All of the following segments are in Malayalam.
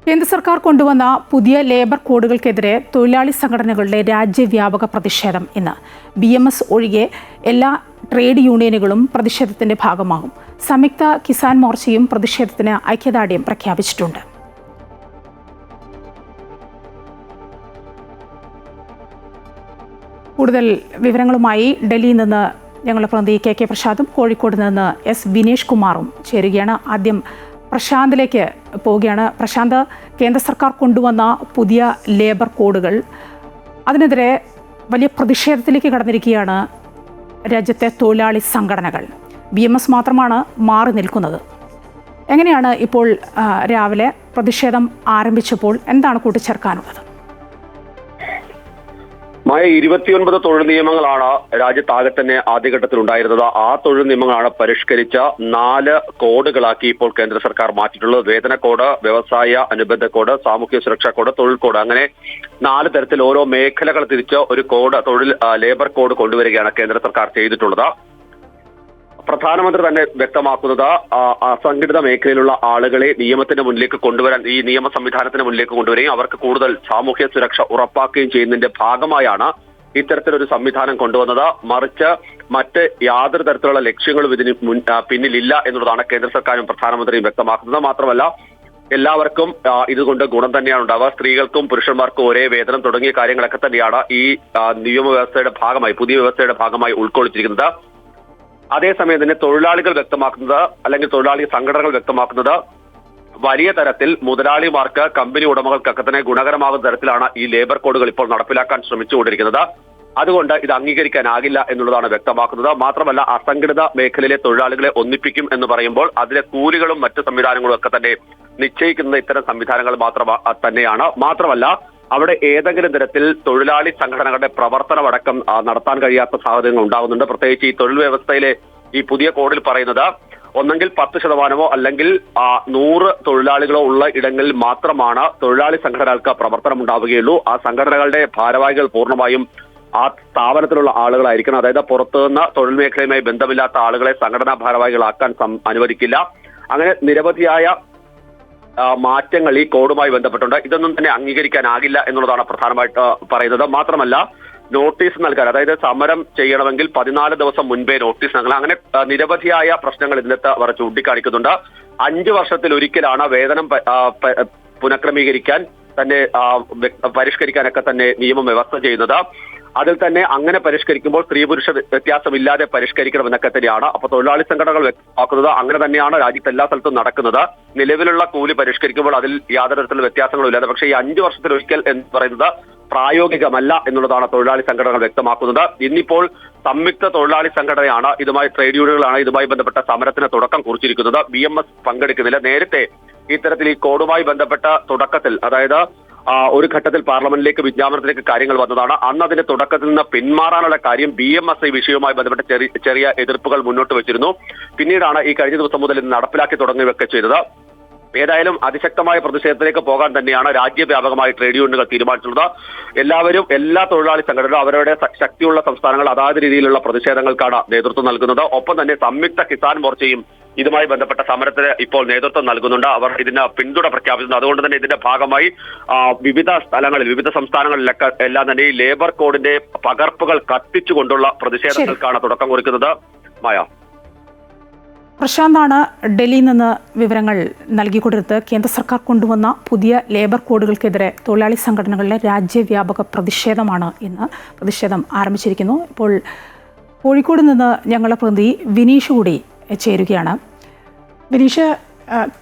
കേന്ദ്ര സർക്കാർ കൊണ്ടുവന്ന പുതിയ ലേബർ കോഡുകൾക്കെതിരെ തൊഴിലാളി സംഘടനകളുടെ രാജ്യവ്യാപക പ്രതിഷേധം ഇന്ന്. BMS ഒഴികെ എല്ലാ ട്രേഡ് യൂണിയനുകളും പ്രതിഷേധത്തിന്റെ ഭാഗമാകും. സംയുക്ത കിസാൻ മോർച്ചയും പ്രതിഷേധത്തിന് ഐക്യദാർഢ്യം പ്രഖ്യാപിച്ചിട്ടുണ്ട്. കൂടുതൽ വിവരങ്ങളുമായി ഡൽഹിയിൽ നിന്ന് ഞങ്ങളുടെ പ്രതിനിധി KK പ്രസാദും കോഴിക്കോട് നിന്ന് S വിനേഷ് കുമാറും ചേരുകയാണ്. ആദ്യം പ്രശാന്തിലേക്ക് പോവുകയാണ്. പ്രശാന്ത്, കേന്ദ്ര സർക്കാർ കൊണ്ടുവന്ന പുതിയ ലേബർ കോഡുകൾ, അതിനെതിരെ വലിയ പ്രതിഷേധത്തിലേക്ക് കടന്നിരിക്കുകയാണ് രാജ്യത്തെ തൊഴിലാളി സംഘടനകൾ. BMS മാത്രമാണ് മാറി നിൽക്കുന്നത്. എങ്ങനെയാണ് ഇപ്പോൾ രാവിലെ പ്രതിഷേധം ആരംഭിച്ചപ്പോൾ എന്താണ് കൂട്ടിച്ചേർക്കാനുള്ളത്? 29 തൊഴിൽ നിയമങ്ങളാണ് രാജ്യത്താകെ തന്നെ ആദ്യഘട്ടത്തിൽ ഉണ്ടായിരുന്നത്. ആ തൊഴിൽ നിയമങ്ങളാണ് പരിഷ്കരിച്ച 4 കോഡുകളാക്കി ഇപ്പോൾ കേന്ദ്ര സർക്കാർ മാറ്റിയിട്ടുള്ളത്. വേതന കോഡ്, വ്യവസായ അനുബന്ധ കോഡ്, സാമൂഹ്യ സുരക്ഷാ കോഡ്, തൊഴിൽ കോഡ്, അങ്ങനെ 4 തരത്തിൽ ഓരോ മേഖലകൾ തിരിച്ച് ഒരു കോഡ്, ലേബർ കോഡ് കൊണ്ടുവരികയാണ് കേന്ദ്ര സർക്കാർ ചെയ്തിട്ടുള്ളത്. പ്രധാനമന്ത്രി തന്നെ വ്യക്തമാക്കുന്നത് അസംഘടിത മേഖലയിലുള്ള ആളുകളെ നിയമത്തിന്റെ മുന്നിലേക്ക് കൊണ്ടുവരാൻ, ഈ നിയമ സംവിധാനത്തിന് മുന്നിലേക്ക് കൊണ്ടുവരികയും അവർക്ക് കൂടുതൽ സാമൂഹ്യ സുരക്ഷ ഉറപ്പാക്കുകയും ചെയ്യുന്നതിന്റെ ഭാഗമായാണ് ഇത്തരത്തിലൊരു സംവിധാനം കൊണ്ടുവന്നത്. മറിച്ച് മറ്റ് യാതൊരു തരത്തിലുള്ള ലക്ഷ്യങ്ങളും ഇതിന് പിന്നിലില്ല എന്നുള്ളതാണ് കേന്ദ്ര സർക്കാരും പ്രധാനമന്ത്രിയും വ്യക്തമാക്കുന്നത്. മാത്രമല്ല, എല്ലാവർക്കും ഇതുകൊണ്ട് ഗുണം തന്നെയാണ് ഉണ്ടാവുക. സ്ത്രീകൾക്കും പുരുഷന്മാർക്കും ഒരേ വേതനം തുടങ്ങിയ കാര്യങ്ങളൊക്കെ തന്നെയാണ് ഈ നിയമവ്യവസ്ഥയുടെ ഭാഗമായി, പുതിയ വ്യവസ്ഥയുടെ ഭാഗമായി ഉൾക്കൊള്ളിച്ചിരിക്കുന്നത്. അതേസമയം തന്നെ തൊഴിലാളികൾ വ്യക്തമാക്കുന്നത്, അല്ലെങ്കിൽ തൊഴിലാളി സംഘടനകൾ വ്യക്തമാക്കുന്നത്, വലിയ തരത്തിൽ മുതലാളിമാർക്ക്, കമ്പനി ഉടമകൾക്കൊക്കെ തന്നെ ഗുണകരമാകുന്ന തരത്തിലാണ് ഈ ലേബർ കോഡുകൾ ഇപ്പോൾ നടപ്പിലാക്കാൻ ശ്രമിച്ചുകൊണ്ടിരിക്കുന്നത്. അതുകൊണ്ട് ഇത് അംഗീകരിക്കാനാകില്ല എന്നുള്ളതാണ് വ്യക്തമാക്കുന്നത്. മാത്രമല്ല, അസംഘടിത മേഖലയിലെ തൊഴിലാളികളെ ഒന്നിപ്പിക്കും എന്ന് പറയുമ്പോൾ അതിലെ കൂലികളും മറ്റ് സംവിധാനങ്ങളും ഒക്കെ തന്നെ നിശ്ചയിക്കുന്നത് ഇത്തരം സംവിധാനങ്ങൾ തന്നെയാണ്. മാത്രമല്ല, അവിടെ ഏതെങ്കിലും തരത്തിൽ തൊഴിലാളി സംഘടനകളുടെ പ്രവർത്തനമടക്കം നടത്താൻ കഴിയാത്ത സാഹചര്യങ്ങൾ ഉണ്ടാകുന്നുണ്ട്. പ്രത്യേകിച്ച് ഈ തൊഴിൽ വ്യവസ്ഥയിലെ ഈ പുതിയ കോഡിൽ പറയുന്നത് ഒന്നെങ്കിൽ 10% അല്ലെങ്കിൽ 100 തൊഴിലാളികളോ ഉള്ള ഇടങ്ങളിൽ മാത്രമാണ് തൊഴിലാളി സംഘടനകൾക്ക് പ്രവർത്തനം ഉണ്ടാവുകയുള്ളൂ. ആ സംഘടനകളുടെ ഭാരവാഹികൾ പൂർണ്ണമായും ആ സ്ഥാപനത്തിലുള്ള ആളുകളായിരിക്കണം. അതായത് പുറത്തുനിന്ന് തൊഴിൽ മേഖലയുമായി ബന്ധമില്ലാത്ത ആളുകളെ സംഘടനാ ഭാരവാഹികളാക്കാൻ അനുവദിക്കില്ല. അങ്ങനെ നിരവധിയായ മാറ്റങ്ങൾ ഈ കോഡുമായി ബന്ധപ്പെട്ടുണ്ട്. ഇതൊന്നും തന്നെ അംഗീകരിക്കാനാകില്ല എന്നുള്ളതാണ് പ്രധാനമായിട്ട് പറയുന്നത്. മാത്രമല്ല, നോട്ടീസ് നൽകാൻ, അതായത് സമരം ചെയ്യണമെങ്കിൽ 14 ദിവസം മുൻപേ നോട്ടീസ് നൽകണം. അങ്ങനെ നിരവധിയായ പ്രശ്നങ്ങൾ ഇതിനകത്ത് അവർ ചൂണ്ടിക്കാണിക്കുന്നുണ്ട്. 5 വർഷത്തിൽ ഒരിക്കലാണ് വേതനം പുനഃക്രമീകരിക്കാൻ തന്നെ പരിഷ്കരിക്കാനൊക്കെ തന്നെ നിയമം വ്യവസ്ഥ ചെയ്യുന്നത്. അതിൽ തന്നെ അങ്ങനെ പരിഷ്കരിക്കുമ്പോൾ സ്ത്രീ പുരുഷ വ്യത്യാസമില്ലാതെ പരിഷ്കരിക്കണമെന്നൊക്കെ തന്നെയാണ്. അപ്പൊ തൊഴിലാളി സംഘടനകൾ വ്യക്തമാക്കുന്നത് അങ്ങനെ തന്നെയാണ് രാജ്യത്ത് എല്ലാ സ്ഥലത്തും നടക്കുന്നത്. നിലവിലുള്ള കൂലി പരിഷ്കരിക്കുമ്പോൾ അതിൽ യാതൊരു തരത്തിലുള്ള വ്യത്യാസങ്ങളും ഇല്ലാതെ. പക്ഷേ ഈ 5 വർഷത്തിലൊരിക്കൽ എന്ന് പറയുന്നത് പ്രായോഗികമല്ല എന്നുള്ളതാണ് തൊഴിലാളി സംഘടനകൾ വ്യക്തമാക്കുന്നത്. ഇന്നിപ്പോൾ സംയുക്ത തൊഴിലാളി സംഘടനയാണ് ട്രേഡ് യൂണിയനുകളാണ് ഇതുമായി ബന്ധപ്പെട്ട സമരത്തിന് തുടക്കം കുറിച്ചിരിക്കുന്നത്. BMS പങ്കെടുക്കുന്നില്ല. നേരത്തെ ഇത്തരത്തിൽ ഈ കോഡുമായി ബന്ധപ്പെട്ട തുടക്കത്തിൽ, അതായത് ഒരു ഘട്ടത്തിൽ പാർലമെന്റിലേക്ക് വിജ്ഞാപനത്തിലേക്ക് കാര്യങ്ങൾ വന്നതാണ്. അന്ന് അതിന്റെ തുടക്കത്തിൽ നിന്ന് പിന്മാറാനുള്ള കാര്യം BMS ഈ വിഷയവുമായി ബന്ധപ്പെട്ട ചെറിയ എതിർപ്പുകൾ മുന്നോട്ട് വെച്ചിരുന്നു. പിന്നീടാണ് ഈ കഴിഞ്ഞ ദിവസം മുതൽ ഇത് നടപ്പിലാക്കി തുടങ്ങുകയൊക്കെ ചെയ്തത്. ഏതായാലും അതിശക്തമായ പ്രതിഷേധത്തിലേക്ക് പോകാൻ തന്നെയാണ് രാജ്യവ്യാപകമായി ട്രേഡ് യൂണിയനുകൾ തീരുമാനിച്ചിട്ടുള്ളത്. എല്ലാ തൊഴിലാളി സംഘടനകളും അവരുടെ ശക്തിയുള്ള സംസ്ഥാനങ്ങൾ അതാത് രീതിയിലുള്ള പ്രതിഷേധങ്ങൾക്കാണ് നേതൃത്വം നൽകുന്നത്. ഒപ്പം തന്നെ സംയുക്ത കിസാൻ മോർച്ചയും ഇതുമായി ബന്ധപ്പെട്ട സമരത്തിന് ഇപ്പോൾ നേതൃത്വം നൽകുന്നുണ്ട്. അവർ ഇതിന് പിന്തുണ പ്രഖ്യാപിച്ചിട്ടുണ്ട്. അതുകൊണ്ട് തന്നെ ഇതിന്റെ ഭാഗമായി വിവിധ സ്ഥലങ്ങളിൽ, വിവിധ സംസ്ഥാനങ്ങളിലൊക്കെ എല്ലാം തന്നെ ഈ ലേബർ കോഡിന്റെ പകർപ്പുകൾ കത്തിച്ചുകൊണ്ടുള്ള പ്രതിഷേധങ്ങൾക്കാണ് തുടക്കം കുറിക്കുന്നത്. മായ, പ്രശാന്താണ് ഡൽഹിയിൽ നിന്ന് വിവരങ്ങൾ നൽകിക്കൊടുത്ത്. കേന്ദ്ര സർക്കാർ കൊണ്ടുവന്ന പുതിയ ലേബർ കോഡുകൾക്കെതിരെ തൊഴിലാളി സംഘടനകളുടെ രാജ്യവ്യാപക പ്രതിഷേധമാണ് ഇന്ന്. പ്രതിഷേധം ആരംഭിച്ചിരിക്കുന്നു. ഇപ്പോൾ കോഴിക്കോട് നിന്ന് ഞങ്ങളുടെ പ്രതിനിധി വിനീഷ് കൂടി ചേരുകയാണ്. വിനീഷ്,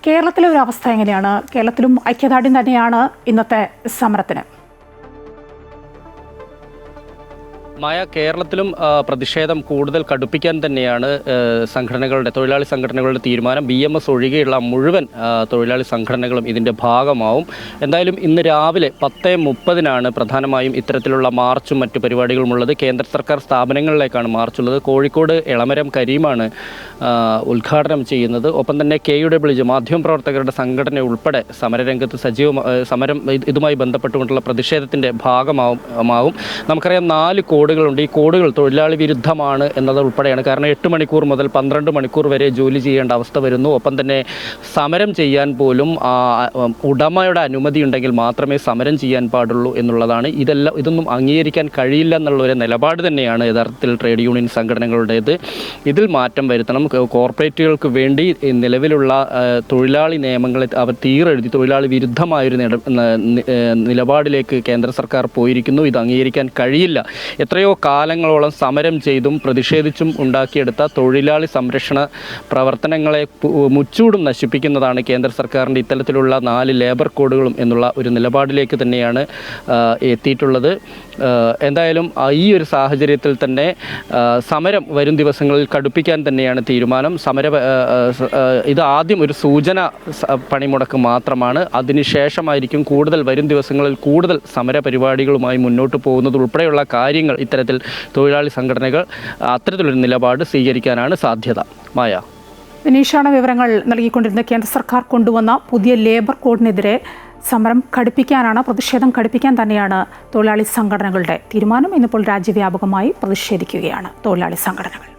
കേരളത്തിലെ ഒരു അവസ്ഥ എങ്ങനെയാണ്? കേരളത്തിലും ഐക്യദാർഢ്യം തന്നെയാണ് ഇന്നത്തെ സമരത്തിന്? കേരളത്തിലും പ്രതിഷേധം കൂടുതൽ കടുപ്പിക്കാൻ തന്നെയാണ് തൊഴിലാളി സംഘടനകളുടെ തീരുമാനം. BMS ഒഴികെയുള്ള മുഴുവൻ തൊഴിലാളി സംഘടനകളും ഇതിൻ്റെ ഭാഗമാവും. എന്തായാലും ഇന്ന് രാവിലെ 10:30 പ്രധാനമായും ഇത്തരത്തിലുള്ള മാർച്ചും മറ്റു പരിപാടികളുമുള്ളത്. കേന്ദ്ര സർക്കാർ സ്ഥാപനങ്ങളിലേക്കാണ് മാർച്ചുള്ളത്. കോഴിക്കോട് എളമരം കരീമാണ് ഉദ്ഘാടനം ചെയ്യുന്നത്. ഒപ്പം തന്നെ KUWJ മാധ്യമപ്രവർത്തകരുടെ സംഘടന ഉൾപ്പെടെ സമരരംഗത്ത് സമരം ഇതുമായി ബന്ധപ്പെട്ടുകൊണ്ടുള്ള പ്രതിഷേധത്തിൻ്റെ ഭാഗമാവും. നമുക്കറിയാം 4 കോഡുകൾ കോഡുകളുണ്ട്. ഈ കോഡുകൾ തൊഴിലാളി വിരുദ്ധമാണ് എന്നത് ഉൾപ്പെടെയാണ്. കാരണം 8 മണിക്കൂർ മുതൽ 12 മണിക്കൂർ വരെ ജോലി ചെയ്യേണ്ട അവസ്ഥ വരുന്നു. ഒപ്പം തന്നെ സമരം ചെയ്യാൻ പോലും ഉടമയുടെ അനുമതി ഉണ്ടെങ്കിൽ മാത്രമേ സമരം ചെയ്യാൻ പാടുള്ളൂ എന്നുള്ളതാണ്. ഇതൊന്നും അംഗീകരിക്കാൻ കഴിയില്ല എന്നുള്ളൊരു നിലപാട് തന്നെയാണ് യഥാർത്ഥത്തിൽ ട്രേഡ് യൂണിയൻ സംഘടനകളുടേത്. ഇതിൽ മാറ്റം വരുത്തണം. കോർപ്പറേറ്റുകൾക്ക് വേണ്ടി നിലവിലുള്ള തൊഴിലാളി നിയമങ്ങളെ അവർ തീരെഴുതി തൊഴിലാളി വിരുദ്ധമായൊരു നിലപാടിലേക്ക് കേന്ദ്ര സർക്കാർ പോയിരിക്കുന്നു. ഇത് അംഗീകരിക്കാൻ കഴിയില്ല. എത്രയോ കാലങ്ങളോളം സമരം ചെയ്തും പ്രതിഷേധിച്ചും ഉണ്ടാക്കിയെടുത്ത തൊഴിലാളി സംരക്ഷണ പ്രവർത്തനങ്ങളെ മുച്ചൂടും നശിപ്പിക്കുന്നതാണ് കേന്ദ്ര സർക്കാരിൻ്റെ ഇത്തരത്തിലുള്ള 4 ലേബർ കോഡുകളും എന്നുള്ള ഒരു നിലപാടിലേക്ക് തന്നെയാണ് എത്തിയിട്ടുള്ളത്. എന്തായാലും ഈ ഒരു സാഹചര്യത്തിൽ തന്നെ സമരം വരും ദിവസങ്ങളിൽ കടുപ്പിക്കാൻ തന്നെയാണ് തീരുമാനം. ഇത് ആദ്യം ഒരു സൂചന പണിമുടക്ക് മാത്രമാണ്. അതിനുശേഷമായിരിക്കും വരും ദിവസങ്ങളിൽ കൂടുതൽ സമര പരിപാടികളുമായി മുന്നോട്ട് പോകുന്നത് ഉൾപ്പെടെയുള്ള കാര്യങ്ങൾ ഇത്തരത്തിൽ തൊഴിലാളി സംഘടനകൾ അത്തരത്തിലൊരു നിലപാട് സ്വീകരിക്കാനാണ് സാധ്യത. മായ. വിനീഷാണ് വിവരങ്ങൾ നൽകിക്കൊണ്ടിരുന്ന. കേന്ദ്ര സർക്കാർ കൊണ്ടുവന്ന പുതിയ ലേബർ കോഡിനെതിരെ സമരം കടുപ്പിക്കാനാണ്, പ്രതിഷേധം കടുപ്പിക്കാൻ തന്നെയാണ് തൊഴിലാളി സംഘടനകളുടെ തീരുമാനം. ഇന്നിപ്പോൾ രാജ്യവ്യാപകമായി പ്രതിഷേധിക്കുകയാണ് തൊഴിലാളി സംഘടനകൾ.